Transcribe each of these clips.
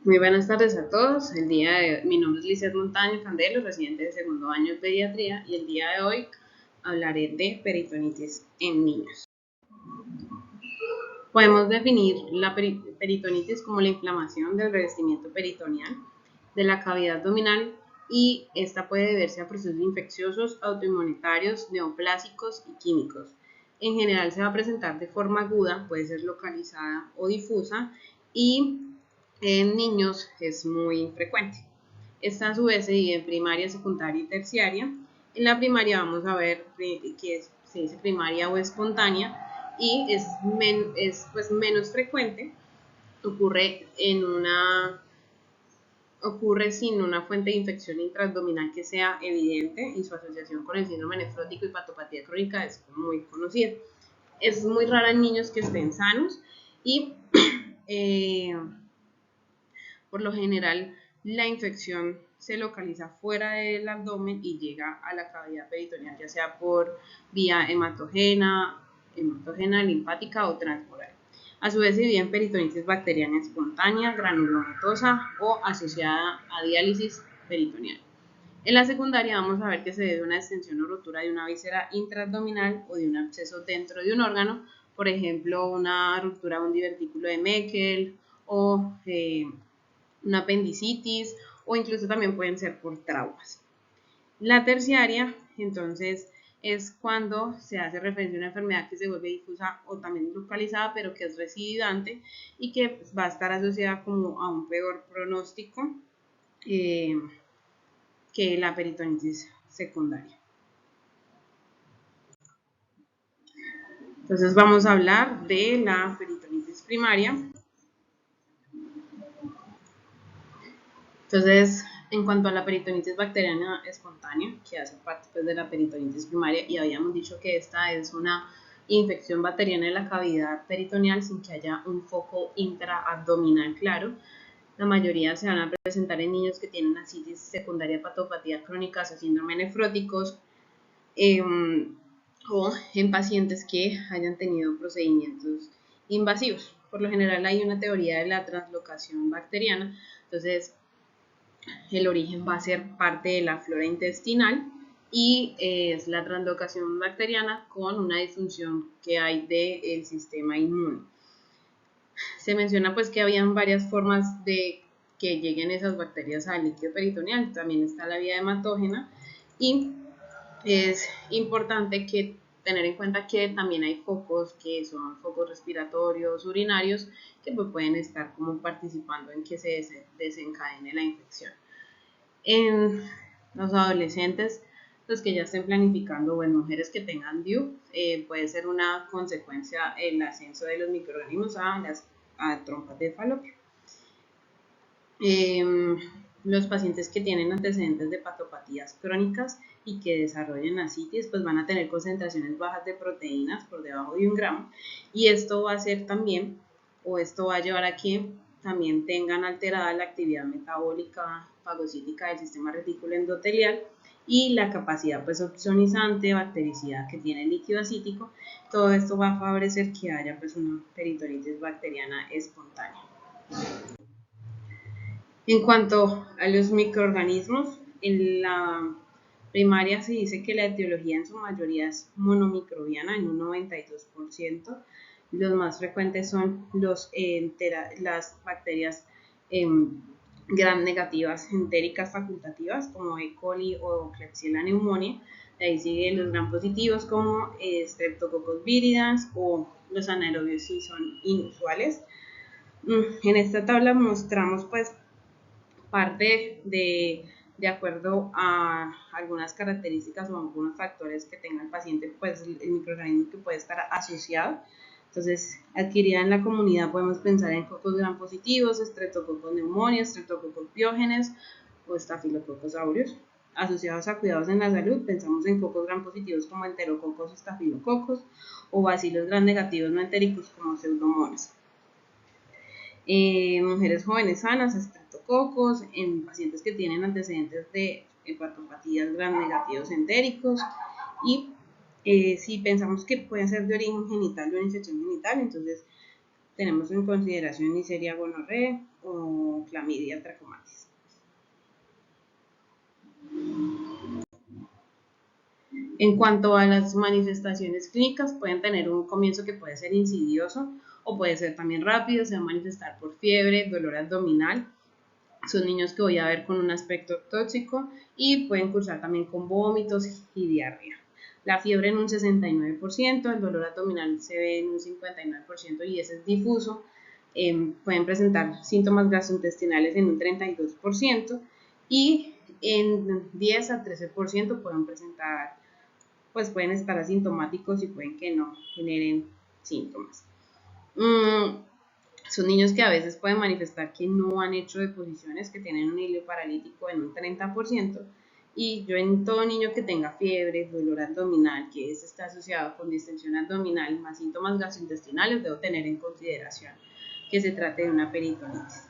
Muy buenas tardes a todos. Mi nombre es Lizeth Montaño Candelo, residente de segundo año de pediatría, y el día de hoy hablaré de peritonitis en niños. Podemos definir la peritonitis como la inflamación del revestimiento peritoneal de la cavidad abdominal, y esta puede deberse a procesos infecciosos, autoinmunitarios, neoplásicos y químicos. En general se va a presentar de forma aguda, puede ser localizada o difusa, y en niños es muy infrecuente. Esta a su vez se divide en primaria, secundaria y terciaria. En la primaria vamos a ver que se dice primaria o espontánea, y es pues menos frecuente. Ocurre sin una fuente de infección intraabdominal que sea evidente, y su asociación con el síndrome nefrótico y patopatía crónica es muy conocida. Es muy rara en niños que estén sanos, y por lo general la infección se localiza fuera del abdomen y llega a la cavidad peritoneal, ya sea por vía hematogena, linfática o transmural. A su vez se divide en peritonitis bacteriana espontánea, granulomatosa o asociada a diálisis peritoneal. En la secundaria vamos a ver que se debe a una extensión o rotura de una víscera intraabdominal o de un absceso dentro de un órgano, por ejemplo, una ruptura de un divertículo de Meckel o una apendicitis, o incluso también pueden ser por traumas. La terciaria, entonces, es cuando se hace referencia a una enfermedad que se vuelve difusa o también localizada, pero que es recidivante y que va a estar asociada como a un peor pronóstico que la peritonitis secundaria. Entonces vamos a hablar de la peritonitis primaria. Entonces, en cuanto a la peritonitis bacteriana espontánea, que hace parte pues, de la peritonitis primaria, y habíamos dicho que esta es una infección bacteriana de la cavidad peritoneal sin que haya un foco intraabdominal claro. La mayoría se van a presentar en niños que tienen ascitis secundaria, patopatía crónicas o síndrome nefróticos, o en pacientes que hayan tenido procedimientos invasivos. Por lo general hay una teoría de la translocación bacteriana, entonces el origen va a ser parte de la flora intestinal, y es la translocación bacteriana con una disfunción que hay del sistema inmune. Se menciona pues que habían varias formas de que lleguen esas bacterias al líquido peritoneal. También está la vía hematógena, y es importante que tener en cuenta que también hay focos que son focos respiratorios, urinarios, que pues pueden estar como participando en que se desencadene la infección. En los adolescentes, los que ya estén planificando, o en mujeres que tengan DIU, puede ser una consecuencia el ascenso de los microorganismos a trompas de falopio. Los pacientes que tienen antecedentes de patopatías crónicas y que desarrollen ascitis, pues van a tener concentraciones bajas de proteínas por debajo de 1 gramo, y esto va a hacer también, o esto va a llevar a que también tengan alterada la actividad metabólica fagocítica del sistema retículo endotelial y la capacidad pues opsonizante, bactericida que tiene el líquido acítico. Todo esto va a favorecer que haya pues una peritonitis bacteriana espontánea. En cuanto a los microorganismos, en la primaria se dice que la etiología en su mayoría es monomicrobiana, en un 92%. Los más frecuentes son las bacterias gram negativas entéricas facultativas, como E. coli o Klebsiella pneumoniae. De ahí siguen los gram positivos, como Streptococcus viridans, o los anaerobios sí son inusuales. En esta tabla mostramos pues parte de acuerdo a algunas características o algunos factores que tenga el paciente, pues el microorganismo que puede estar asociado. Entonces, adquirida en la comunidad, podemos pensar en cocos gram positivos, Streptococcus pneumoniae, Streptococcus pyogenes o Staphylococcus aureus. Asociados a cuidados en la salud, pensamos en cocos gram positivos como enterococos o estafilococos, o bacilos gram negativos no entéricos como pseudomonas. Mujeres jóvenes sanas, estreptococos, en pacientes que tienen antecedentes de hepatopatías gram negativos entéricos, y si pensamos que pueden ser de origen genital o de infección genital, entonces tenemos en consideración Neisseria gonorrhoeae o Clamidia trachomatis. En cuanto a las manifestaciones clínicas, pueden tener un comienzo que puede ser insidioso o puede ser también rápido, se va a manifestar por fiebre, dolor abdominal. Son niños que voy a ver con un aspecto tóxico y pueden cursar también con vómitos y diarrea. La fiebre en un 69%, el dolor abdominal se ve en un 59% y ese es difuso. Pueden presentar síntomas gastrointestinales en un 32% y en 10 a 13% pueden presentar, pues pueden estar asintomáticos y pueden que no generen síntomas. Son niños que a veces pueden manifestar que no han hecho deposiciones, que tienen un hilo paralítico en un 30%, y yo en todo niño que tenga fiebre, dolor abdominal, que está asociado con distensión abdominal más síntomas gastrointestinales, debo tener en consideración que se trate de una peritonitis.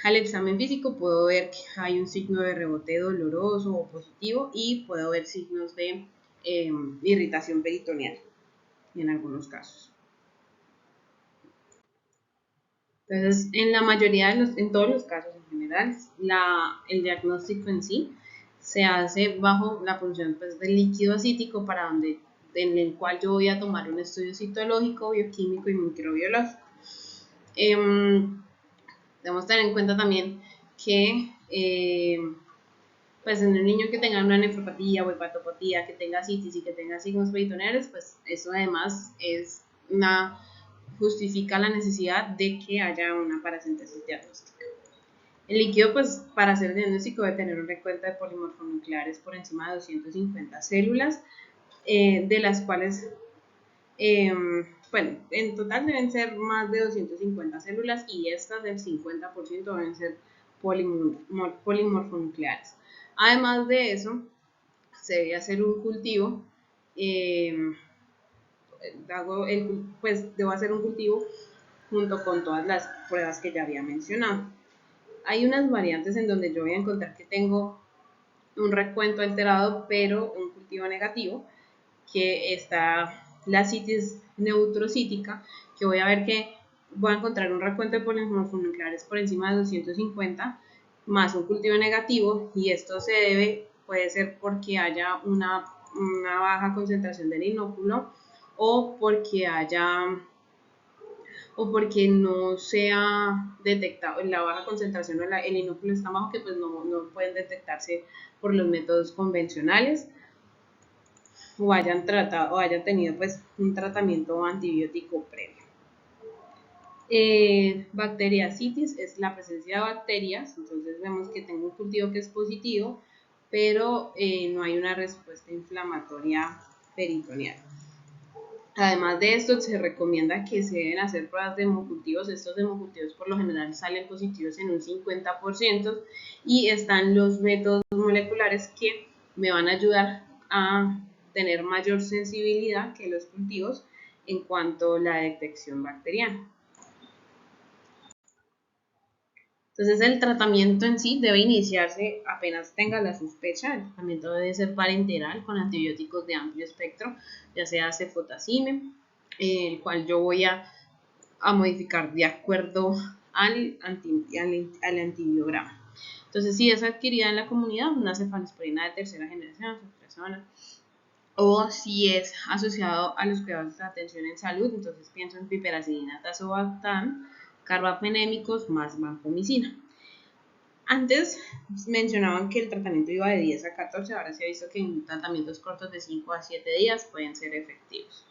Al examen físico puedo ver que hay un signo de rebote doloroso o positivo y puedo ver signos de irritación peritoneal en algunos casos. Entonces, en la mayoría en todos los casos en general, el diagnóstico en sí se hace bajo la función pues, del líquido acítico en el cual yo voy a tomar un estudio citológico, bioquímico y microbiológico. Debemos tener en cuenta también que pues en un niño que tenga una nefropatía o hepatopatía, que tenga citis y que tenga signos peritoneales, pues eso además justifica la necesidad de que haya una paracentesis diagnóstica. El líquido, pues, para hacer diagnóstico debe tener un recuento de polimorfonucleares por encima de 250 células, de las cuales, bueno, en total deben ser más de 250 células y estas del 50% deben ser polimorfonucleares. Además de eso, se debe hacer un cultivo, debo hacer un cultivo junto con todas las pruebas que ya había mencionado. Hay unas variantes en donde yo voy a encontrar que tengo un recuento alterado, pero un cultivo negativo, que está la citis neutrocítica, que voy a ver que voy a encontrar un recuento de polimorfonucleares por encima de 250, más un cultivo negativo, y esto puede ser porque haya una baja concentración del inóculo o porque no sea detectado la baja concentración o el inóculo está bajo, que pues no pueden detectarse por los métodos convencionales, o hayan tenido pues un tratamiento antibiótico previo. Bacteriacitis es la presencia de bacterias, entonces vemos que tengo un cultivo que es positivo, pero no hay una respuesta inflamatoria peritoneal. Además de esto, se recomienda que se deben hacer pruebas de hemocultivos. Estos hemocultivos por lo general salen positivos en un 50% y están los métodos moleculares que me van a ayudar a tener mayor sensibilidad que los cultivos en cuanto a la detección bacteriana. Entonces el tratamiento en sí debe iniciarse apenas tenga la sospecha. El tratamiento debe ser parenteral con antibióticos de amplio espectro, ya sea cefotacime, el cual yo voy a modificar de acuerdo al antibiograma. Entonces, si es adquirida en la comunidad, una cefalosporina de tercera generación, o si es asociado a los cuidados de atención en salud, entonces pienso en piperacilina, tazobactam, carbamazepínicos más vancomicina. Antes mencionaban que el tratamiento iba de 10 a 14, ahora se ha visto que en tratamientos cortos de 5 a 7 días pueden ser efectivos.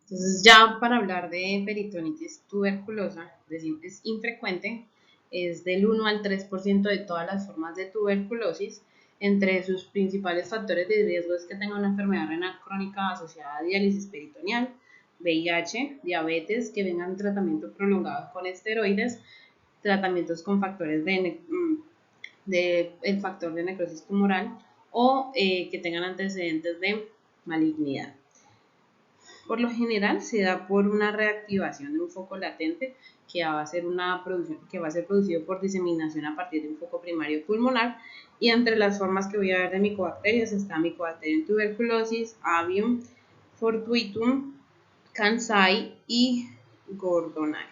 Entonces, ya para hablar de peritonitis tuberculosa, es infrecuente, es del 1 al 3% de todas las formas de tuberculosis. Entre sus principales factores de riesgo es que tenga una enfermedad renal crónica asociada a diálisis peritoneal, VIH, diabetes, que vengan tratamiento prolongado con esteroides, tratamientos con factores el factor de necrosis tumoral o que tengan antecedentes de malignidad. Por lo general se da por una reactivación de un foco latente que va a ser producido por diseminación a partir de un foco primario pulmonar, y entre las formas que voy a ver de micobacterias está Mycobacterium tuberculosis, Avium, Fortuitum, Kansai y Gordonay.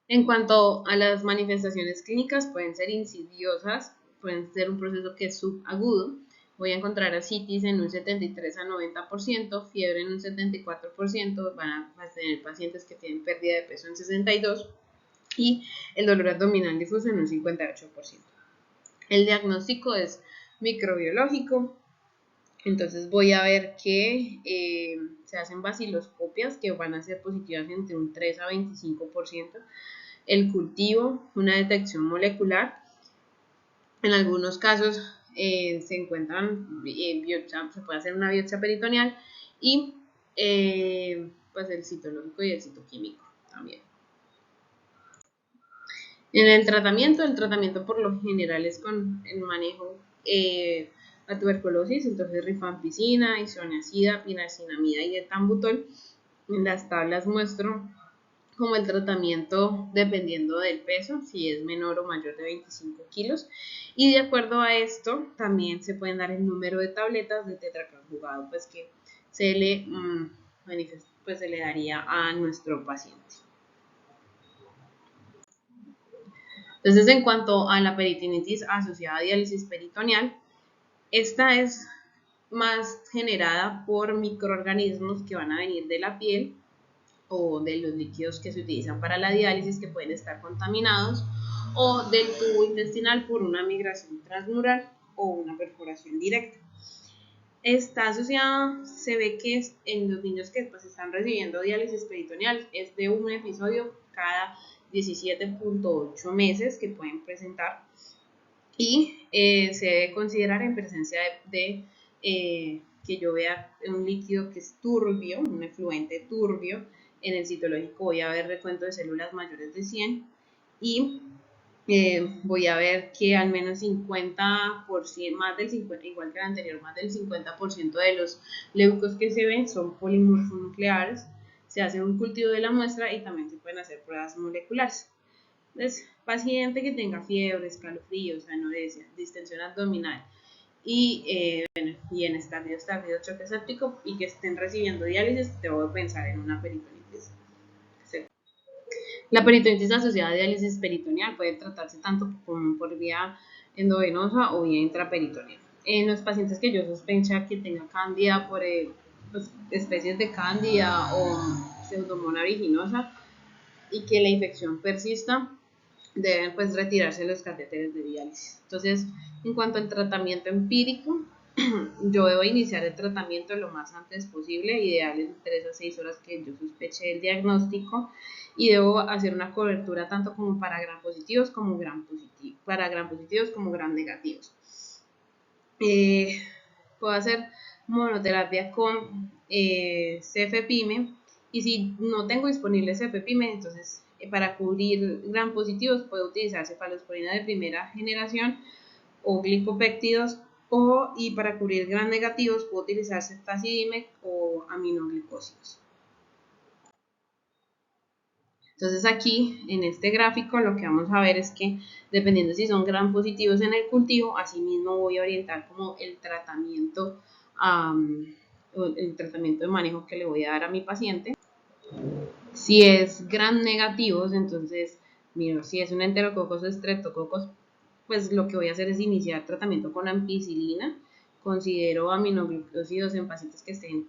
En cuanto a las manifestaciones clínicas, pueden ser insidiosas, pueden ser un proceso que es subagudo. Voy a encontrar ascitis en un 73 a 90%, fiebre en un 74%, van a tener pacientes que tienen pérdida de peso en 62% y el dolor abdominal difuso en un 58%. El diagnóstico es microbiológico, entonces voy a ver que se hacen baciloscopias que van a ser positivas entre un 3 a 25%. El cultivo, una detección molecular. En algunos casos se encuentran se puede hacer una biopsia peritoneal y pues el citológico y el citoquímico también. En el tratamiento por lo general es con el manejo a tuberculosis, entonces rifampicina, isoniazida, pinacinamida y etambutol. En las tablas muestro como el tratamiento dependiendo del peso, si es menor o mayor de 25 kilos, y de acuerdo a esto también se pueden dar el número de tabletas de tetraconjugado pues que se le, pues, se le daría a nuestro paciente. Entonces, en cuanto a la peritonitis asociada a diálisis peritoneal, esta es más generada por microorganismos que van a venir de la piel o de los líquidos que se utilizan para la diálisis que pueden estar contaminados o del tubo intestinal por una migración transmural o una perforación directa. Está asociada, se ve que en los niños que pues, están recibiendo diálisis peritoneal es de un episodio cada 17.8 meses que pueden presentar y se debe considerar en presencia de que yo vea un líquido que es turbio, un efluente turbio. En el citológico voy a ver recuento de células mayores de 100 y voy a ver que al menos 50%, más del 50%, igual que el anterior, más del 50% de los leucos que se ven son polimorfonucleares. Se hace un cultivo de la muestra y también se pueden hacer pruebas moleculares. Entonces, paciente que tenga fiebre, escalofríos, anorexia, distensión abdominal y en estallidos tardíos, choque séptico y que estén recibiendo diálisis, debo pensar en una peritonitis. La peritonitis asociada a diálisis peritoneal puede tratarse tanto por vía endovenosa o vía intraperitoneal. En los pacientes que yo sospecha que tenga cándida por pues, especies de cándida o pseudomonas aeruginosa y que la infección persista, deben pues retirarse los catéteres de diálisis. Entonces, en cuanto al tratamiento empírico, yo debo iniciar el tratamiento lo más antes posible, ideal en 3 a 6 horas que yo sospeche el diagnóstico, y debo hacer una cobertura tanto como para gram positivos como gram negativos. Puedo hacer monoterapia con cefepime y si no tengo disponible cefepime, entonces para cubrir gram positivos puedo utilizar cefalosporina de primera generación o glicopéptidos y para cubrir gram negativos puedo utilizar ceftazidime o aminoglicósidos. Entonces aquí en este gráfico lo que vamos a ver es que dependiendo si son gram positivos en el cultivo, asimismo voy a orientar como el tratamiento de manejo que le voy a dar a mi paciente. Si es gram negativos, entonces miro si es un enterococos o streptococcus, pues lo que voy a hacer es iniciar tratamiento con ampicilina. Considero aminoglucósidos en pacientes en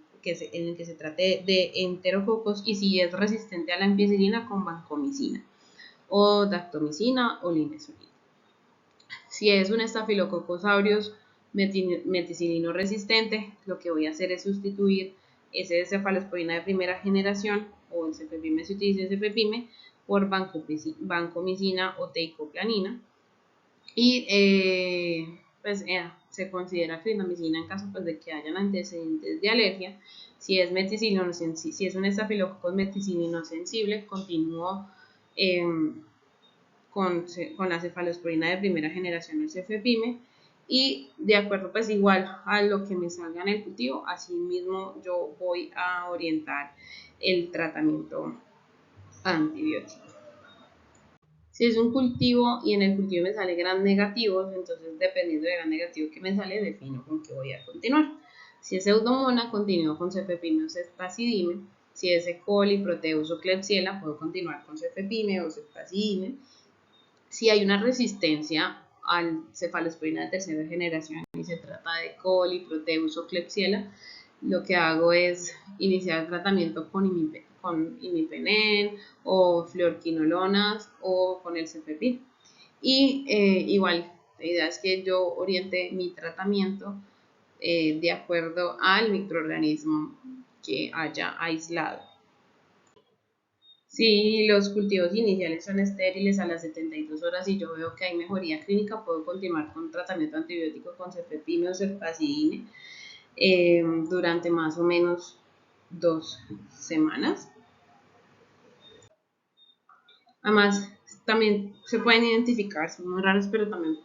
el que se trate de enterococos y si es resistente a la ampicilina con vancomicina o dactomicina o linezolida. Si es un estafilococcus aureus meticilino resistente, lo que voy a hacer es sustituir ese cefalosporina de primera generación o el cefepime si utiliza cefepime por vancomicina o teicoplanina. Y pues se considera clindamicina en caso pues, de que hayan antecedentes de alergia. Si es si es un estafilococcus meticilino sensible, continúo con la cefalosporina de primera generación, el cefepime, y de acuerdo pues igual a lo que me salga en el cultivo, así mismo yo voy a orientar el tratamiento antibiótico. Si es un cultivo y en el cultivo me sale gram negativos, entonces dependiendo de gram negativo que me sale, defino con qué voy a continuar. Si es Pseudomonas, continúo con cefepime o ceftazidime. Si es E. coli, Proteus o Klebsiella, puedo continuar con cefepime o ceftazidime. Si hay una resistencia al cefalosporina de tercera generación y se trata de E. coli, Proteus o Klebsiella, lo que hago es iniciar el tratamiento con imipenem o fluorquinolonas o con el cefepime. Y igual, la idea es que yo oriente mi tratamiento de acuerdo al microorganismo que haya aislado. Si los cultivos iniciales son estériles a las 72 horas y yo veo que hay mejoría clínica, puedo continuar con tratamiento antibiótico con cefepime o ceftazidime durante más o menos 2 semanas. Además, también se pueden identificar, son muy raros, pero también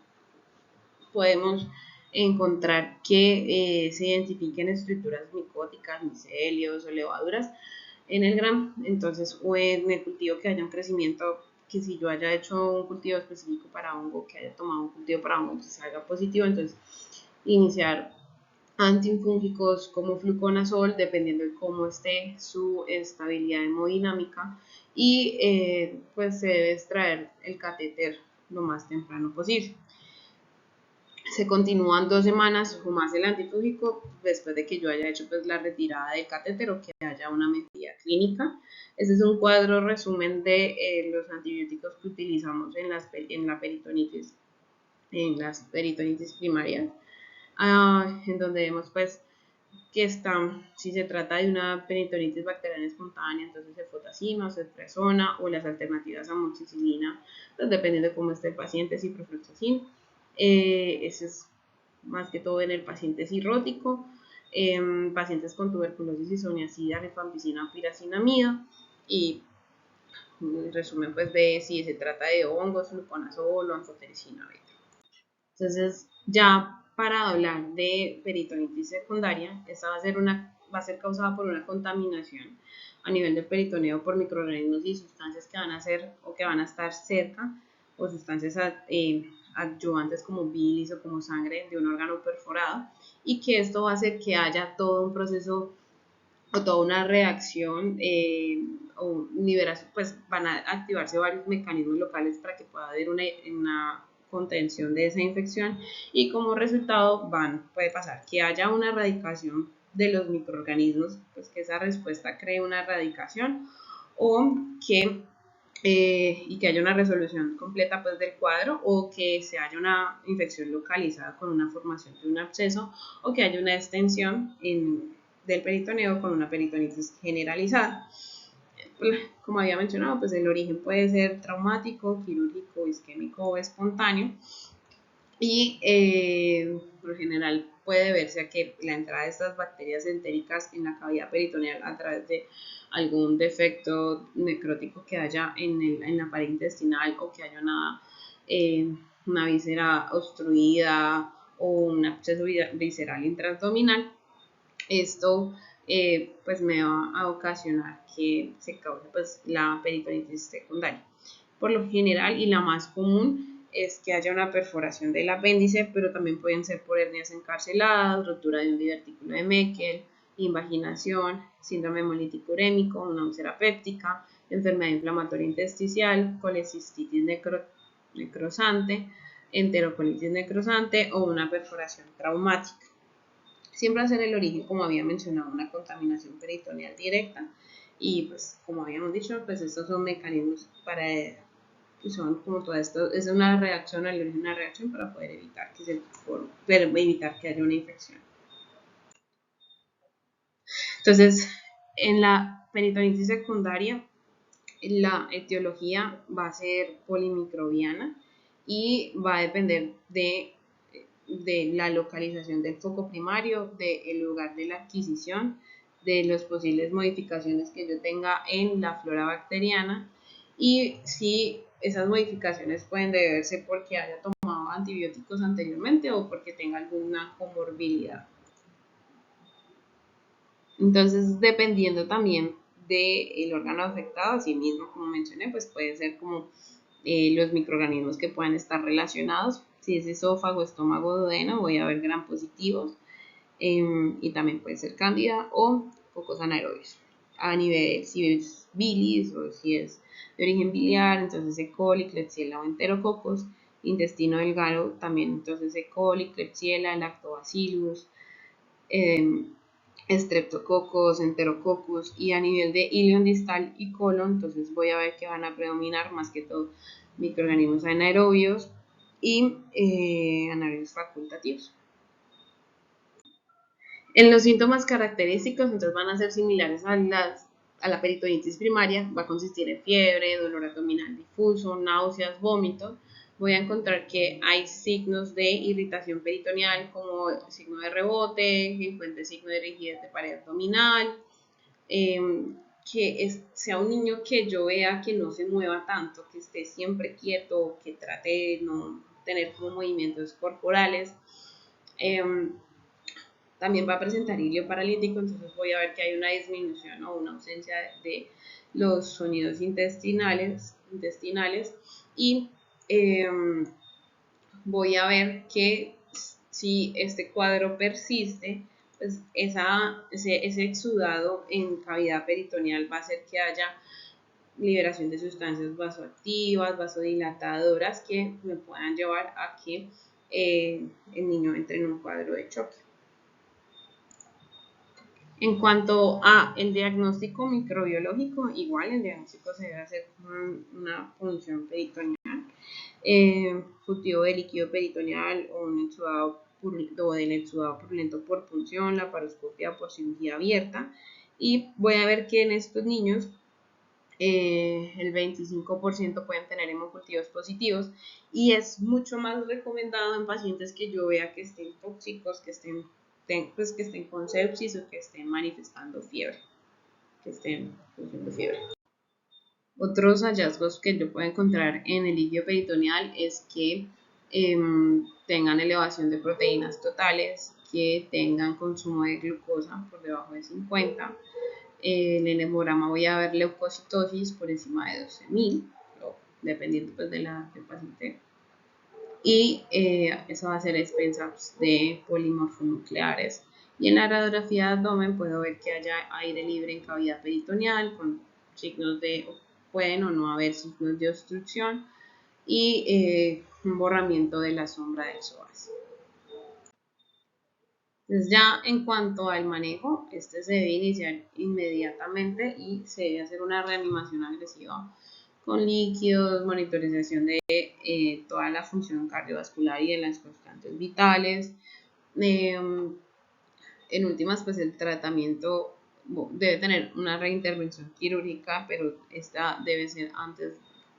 podemos encontrar que se identifiquen estructuras micóticas, micelios o levaduras en el grano. Entonces, o en el cultivo que haya un crecimiento, que si yo haya hecho un cultivo específico para hongo, que haya tomado un cultivo para hongo que salga positivo, entonces iniciar antiinfúngicos como fluconazol, dependiendo de cómo esté su estabilidad hemodinámica, y pues se debe extraer el catéter lo más temprano posible. Se continúan 2 semanas o más el antifúngico después de que yo haya hecho pues la retirada del catéter o que haya una mejoría clínica. Este es un cuadro resumen de los antibióticos que utilizamos en las peritonitis primarias, en donde vemos pues que si se trata de una peritonitis bacteriana espontánea, entonces cefotacina o ceftriaxona, o las alternativas a amoxicilina, pues dependiendo de cómo esté el paciente, ciprofloxacin. Eso es más que todo en el paciente cirrótico, pacientes con tuberculosis, isoniazida, rifampicina, piracinamida, y en resumen pues de si se trata de hongos, fluconazol o anfotericina beta. Entonces, ya para hablar de peritonitis secundaria, esta va a ser causada por una contaminación a nivel del peritoneo por microorganismos y sustancias que van a ser o que van a estar cerca, o sustancias adyuvantes como bilis o como sangre de un órgano perforado, y que esto va a hacer que haya todo un proceso o toda una reacción o liberación, pues van a activarse varios mecanismos locales para que pueda haber una contención de esa infección, y como resultado puede pasar que haya una erradicación de los microorganismos, pues que esa respuesta cree una erradicación, o que y que haya una resolución completa pues del cuadro, o que se haya una infección localizada con una formación de un absceso, o que haya una extensión del peritoneo con una peritonitis generalizada. Como había mencionado, pues el origen puede ser traumático, quirúrgico, isquémico o espontáneo, y por lo general puede verse a que la entrada de estas bacterias entéricas en la cavidad peritoneal a través de algún defecto necrótico que haya en la pared intestinal, o que haya una víscera obstruida o un absceso visceral intraabdominal. Esto pues me va a ocasionar que se cause pues la peritonitis secundaria. Por lo general, y la más común, es que haya una perforación del apéndice, pero también pueden ser por hernias encarceladas, rotura de un divertículo de Meckel, invaginación, síndrome hemolítico urémico, una úlcera péptica, enfermedad inflamatoria intersticial, colecistitis necrosante, enterocolitis necrosante o una perforación traumática. Siempre va a ser el origen, como había mencionado, una contaminación peritoneal directa, y pues como habíamos dicho, pues estos son mecanismos son como todo esto, es una reacción, al origen una reacción para poder evitar que haya una infección. Entonces, en la peritonitis secundaria, la etiología va a ser polimicrobiana y va a depender de la localización del foco primario, del lugar de la adquisición, de las posibles modificaciones que yo tenga en la flora bacteriana, y si esas modificaciones pueden deberse porque haya tomado antibióticos anteriormente o porque tenga alguna comorbilidad. Entonces, dependiendo también del órgano afectado, así mismo como mencioné, pues puede ser como los microorganismos que puedan estar relacionados. Si es esófago, estómago, duodeno, voy a ver gram positivos. y también puede ser cándida o cocos anaerobios. A nivel, si es bilis o si es de origen biliar, entonces E. coli, Klebsiella o enterococos. Intestino delgado, también entonces E. coli, Klebsiella, Lactobacillus, Streptococcus, Enterococcus. Y a nivel de ilion distal y colon, entonces voy a ver que van a predominar más que todo microorganismos anaerobios y anaerobios facultativos. En los síntomas característicos, entonces van a ser similares a la peritonitis primaria, va a consistir en fiebre, dolor abdominal difuso, náuseas, vómitos. Voy a encontrar que hay signos de irritación peritoneal como signo de rebote, que encuentre signo de rigidez de pared abdominal, sea un niño que yo vea que no se mueva tanto, que esté siempre quieto, que trate de no tener como movimientos corporales. También va a presentar hilio paralítico, entonces voy a ver que hay una disminución o una ausencia de los sonidos intestinales y voy a ver que si este cuadro persiste, pues ese exudado en cavidad peritoneal va a hacer que haya liberación de sustancias vasoactivas, vasodilatadoras que me puedan llevar a que el niño entre en un cuadro de choque. En cuanto a el diagnóstico microbiológico, igual el diagnóstico se debe hacer con una punción peritoneal, cultivo de líquido peritoneal o un exudado del exudado purulento por punción, laparoscopia por cirugía abierta. Y voy a ver que en estos niños el 25% pueden tener hemocultivos positivos y es mucho más recomendado en pacientes que yo vea que estén tóxicos, que estén con sepsis o que estén manifestando fiebre, Otros hallazgos que yo puedo encontrar en el líquido peritoneal es que tengan elevación de proteínas totales, que tengan consumo de glucosa por debajo de 50. En el hemograma voy a ver leucocitosis por encima de 12.000, dependiendo pues, del paciente. Y eso va a ser expensa de polimorfonucleares. Y en la radiografía de abdomen puedo ver que haya aire libre en cavidad peritoneal con signos de, pueden o no haber signos de obstrucción y un borramiento de la sombra del psoas. Entonces ya en cuanto al manejo, este se debe iniciar inmediatamente y se debe hacer una reanimación agresiva con líquidos, monitorización de toda la función cardiovascular y de las constantes vitales. En últimas, pues el tratamiento debe tener una reintervención quirúrgica, pero esta debe ser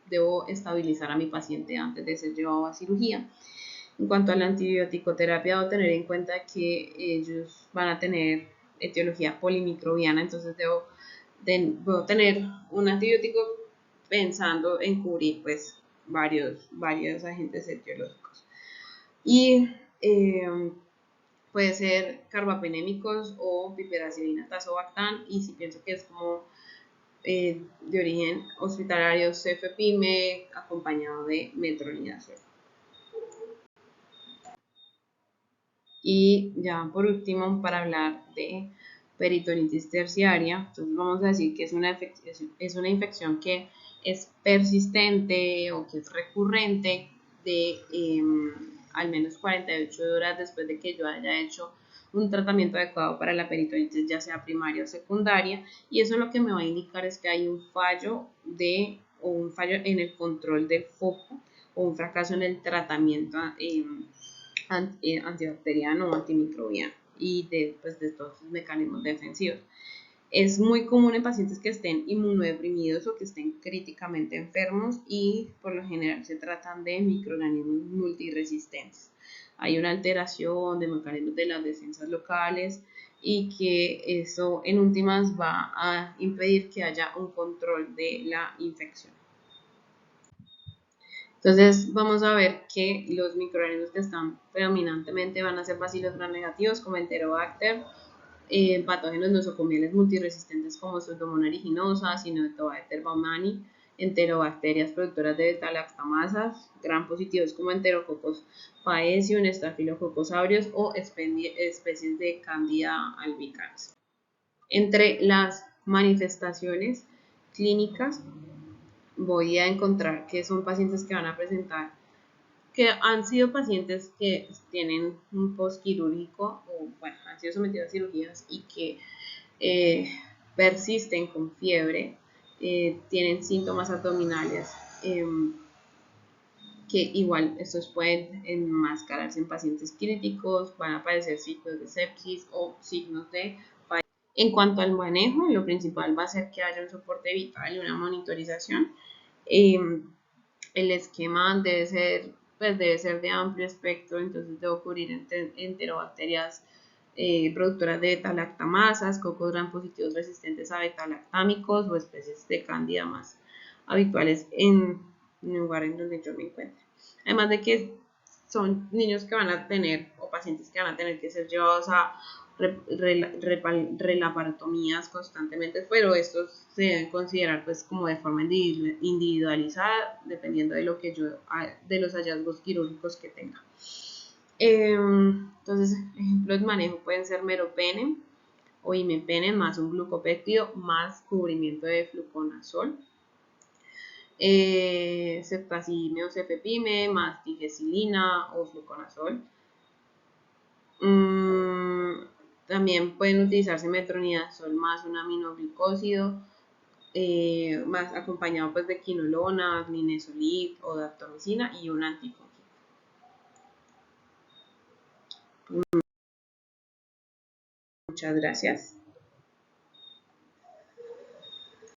debo estabilizar a mi paciente antes de ser llevado a cirugía. En cuanto a la antibiótico-terapia, debo tener en cuenta que ellos van a tener etiología polimicrobiana, entonces debo tener un antibiótico pensando en cubrir pues varios agentes etiológicos. Y puede ser carbapenémicos o piperacilina tazobactam, y si pienso que es como de origen hospitalario, cefepime acompañado de metronidazol. Y ya por último, para hablar de peritonitis terciaria, entonces vamos a decir que es una infección que es persistente o que es recurrente de al menos 48 horas después de que yo haya hecho un tratamiento adecuado para la peritonitis, ya sea primaria o secundaria, y eso lo que me va a indicar es que hay un fallo en el control del foco o un fracaso en el tratamiento antibacteriano o antimicrobiano y de todos sus mecanismos defensivos. Es muy común en pacientes que estén inmunodeprimidos o que estén críticamente enfermos y por lo general se tratan de microorganismos multiresistentes. Hay una alteración de mecanismos de las defensas locales y que eso en últimas va a impedir que haya un control de la infección. Entonces vamos a ver que los microorganismos que están predominantemente van a ser bacilos gram-negativos como Enterobacter, patógenos nosocomiales multiresistentes como Pseudomonas aeruginosa, Cinetobacter baumannii, enterobacterias productoras de beta-lactamasas, gram positivos como Enterococcus faecium, Staphylococcus aureus o especies de Candida albicans. Entre las manifestaciones clínicas voy a encontrar que son pacientes que van a presentar, que han sido pacientes que tienen un postquirúrgico o bueno, han sido sometidos a cirugías y que persisten con fiebre, tienen síntomas abdominales, que igual estos pueden enmascararse en pacientes críticos, van a aparecer signos de sepsis o signos de falla. En cuanto al manejo, lo principal va a ser que haya un soporte vital y una monitorización. El esquema debe ser de amplio espectro, entonces debo cubrir enterobacterias productoras de beta-lactamasas, cocos gram positivos resistentes a beta-lactámicos o especies de cándida más habituales en el lugar en donde yo me encuentre. Además de que son niños que van a tener o pacientes que van a tener que ser llevados a relaparotomías constantemente, pero estos se deben considerar pues como de forma individualizada dependiendo de lo que de los hallazgos quirúrgicos que tenga. Entonces, ejemplos de manejo pueden ser meropenem o imipenem más un glucopéptido más cubrimiento de fluconazol, cefazime o cefepime más digesilina o fluconazol. También pueden utilizarse metronidazol más un aminoglicósido, más acompañado pues de quinolona, glinesolid o daptomicina y un antifúngico. Muchas gracias.